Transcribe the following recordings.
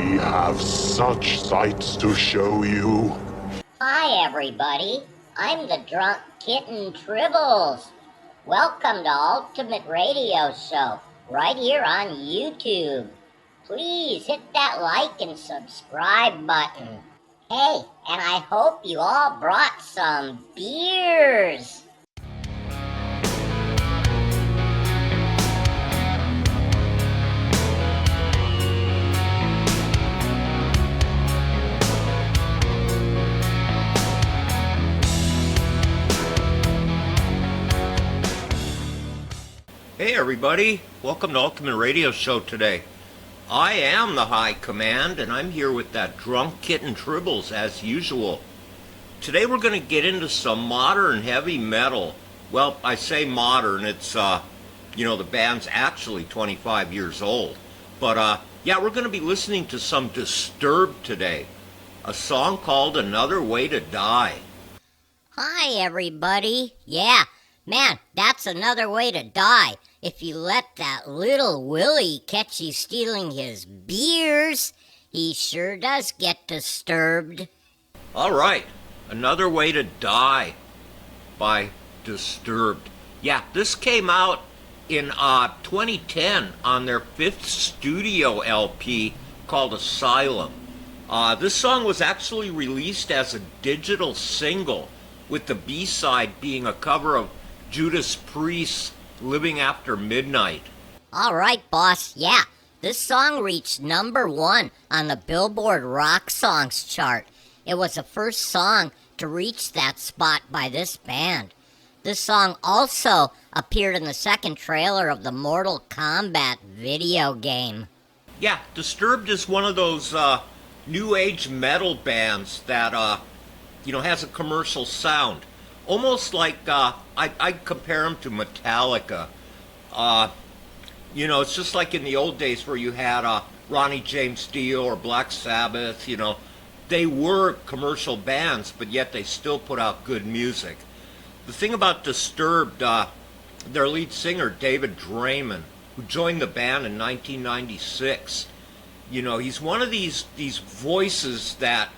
We have such sights to show you. Hi, everybody. I'm the drunk kitten Tribbles. Welcome to Ultimate Radio Show, right here on YouTube. Please hit that like and subscribe button. Hey, and I hope you all brought some beers. Hey everybody, welcome to Ultimate Radio Show today. I am the High Command and I'm here with that drunk kitten Tribbles as usual. Today we're going to get into some modern heavy metal. Well, I say modern, it's, the band's actually 25 years old. But, we're going to be listening to some Disturbed today. A song called Another Way to Die. Hi, everybody. Yeah, man, that's another way to die. If you let that little Willie catch you stealing his beers, he sure does get disturbed. All right, Another Way to Die by Disturbed. Yeah, this came out in 2010 on their 5th studio LP called Asylum. This song was actually released as a digital single, with the B-side being a cover of Judas Priest's Living After Midnight. All right, boss. Yeah, this song reached #1 on the Billboard Rock Songs chart. It was the first song to reach that spot by this band. This song also appeared in the second trailer of the Mortal Kombat video game. Yeah, Disturbed is one of those new age metal bands that, has a commercial sound. Almost like, I'd compare them to Metallica. It's just like in the old days where you had Ronnie James Dio or Black Sabbath, They were commercial bands, but yet they still put out good music. The thing about Disturbed, their lead singer, David Draymond, who joined the band in 1996, he's one of these voices that,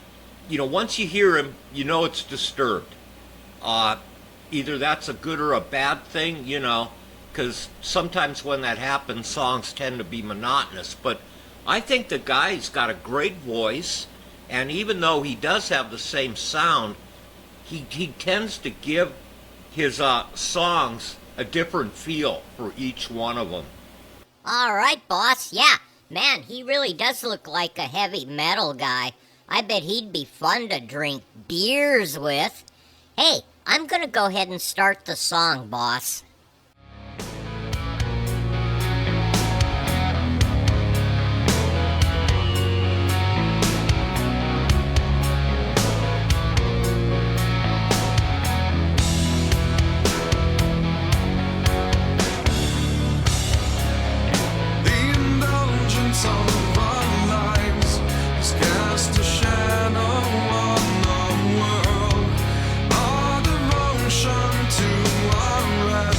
once you hear him, it's Disturbed. Either that's a good or a bad thing, because sometimes when that happens, songs tend to be monotonous. But I think the guy's got a great voice, and even though he does have the same sound, he tends to give his songs a different feel for each one of them. All right, boss. Yeah, man, he really does look like a heavy metal guy. I bet he'd be fun to drink beers with. Hey, I'm gonna go ahead and start the song, boss. To our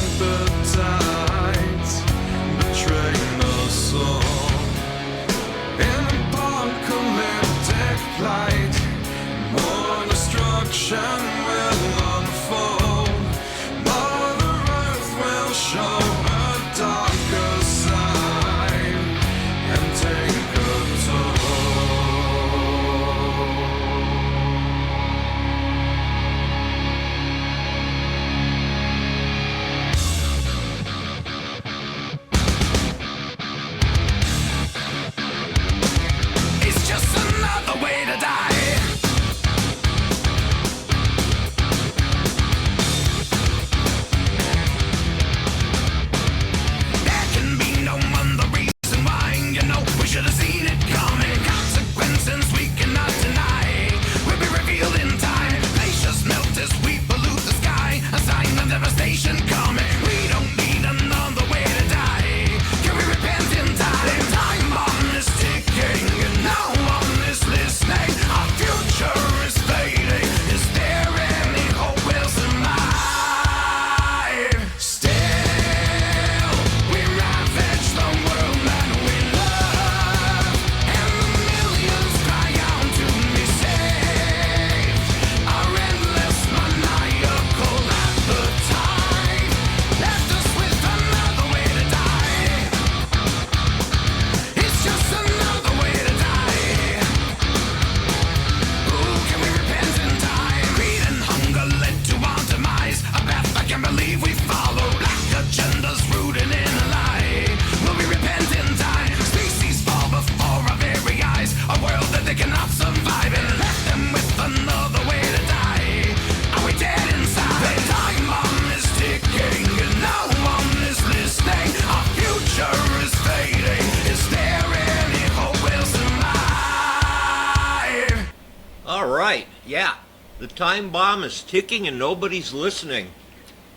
time bomb is ticking and nobody's listening.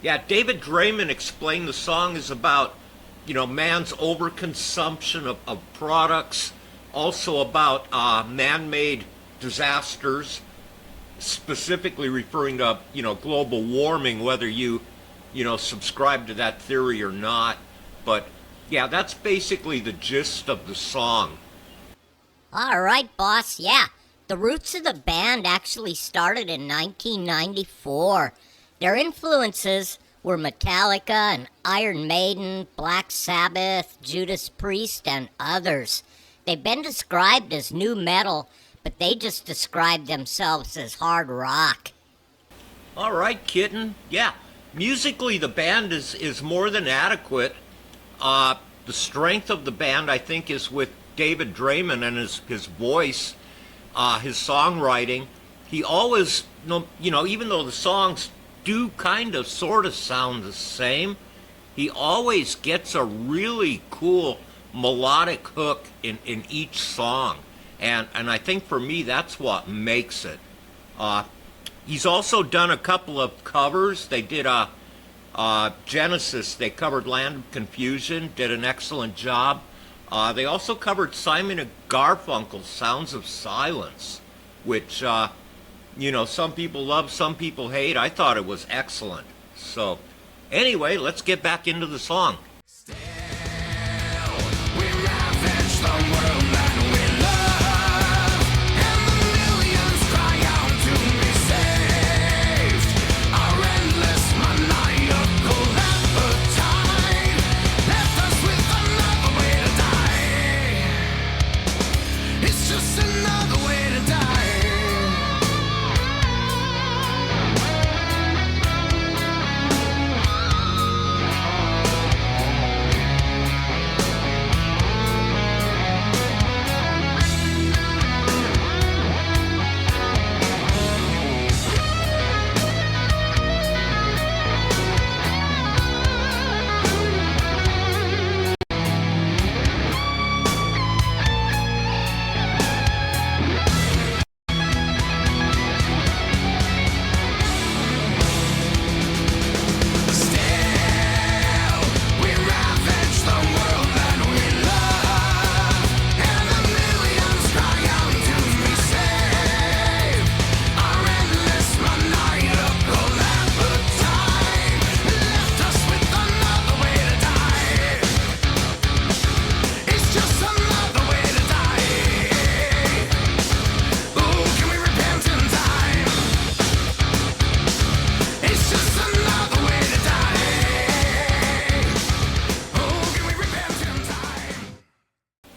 Yeah, David Draymond explained the song is about, man's overconsumption of products, also about man-made disasters, specifically referring to, global warming, whether you, subscribe to that theory or not. But yeah, that's basically the gist of the song. All right, boss. Yeah, the roots of the band actually started in 1994. Their influences were Metallica and Iron Maiden, Black Sabbath, Judas Priest, and others. They've been described as nu metal, but they just describe themselves as hard rock. All right, Kitten. Yeah, musically the band is more than adequate. The strength of the band, I think, is with David Draymond and his voice, his songwriting. He always, even though the songs do kind of sort of sound the same, he always gets a really cool melodic hook in each song. And I think for me, that's what makes it. He's also done a couple of covers. They did Genesis. They covered Land of Confusion, did an excellent job. They also covered Simon and Garfunkel's Sounds of Silence, which, some people love, some people hate. I thought it was excellent. So, anyway, let's get back into the song.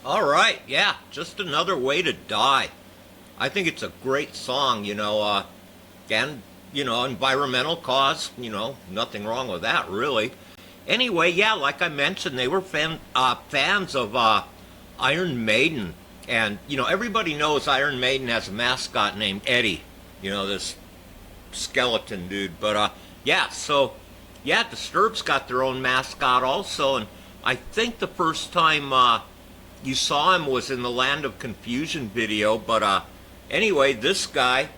All right, yeah, just another way to die. I think it's a great song, and, environmental cause, nothing wrong with that, really. Anyway, yeah, like I mentioned, they were fans of Iron Maiden. And, everybody knows Iron Maiden has a mascot named Eddie, this skeleton dude. But, Disturbed's got their own mascot also. And I think the first time you saw him was in the Land of Confusion video. But, anyway, this guy,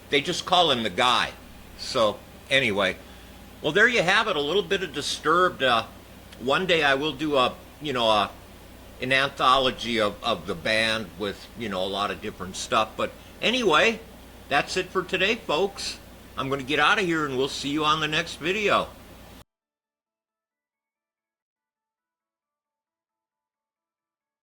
they just call him the guy. So, anyway. Well, there you have it, a little bit of Disturbed. One day I will do an anthology of the band with, a lot of different stuff. But anyway, that's it for today, folks. I'm going to get out of here and we'll see you on the next video.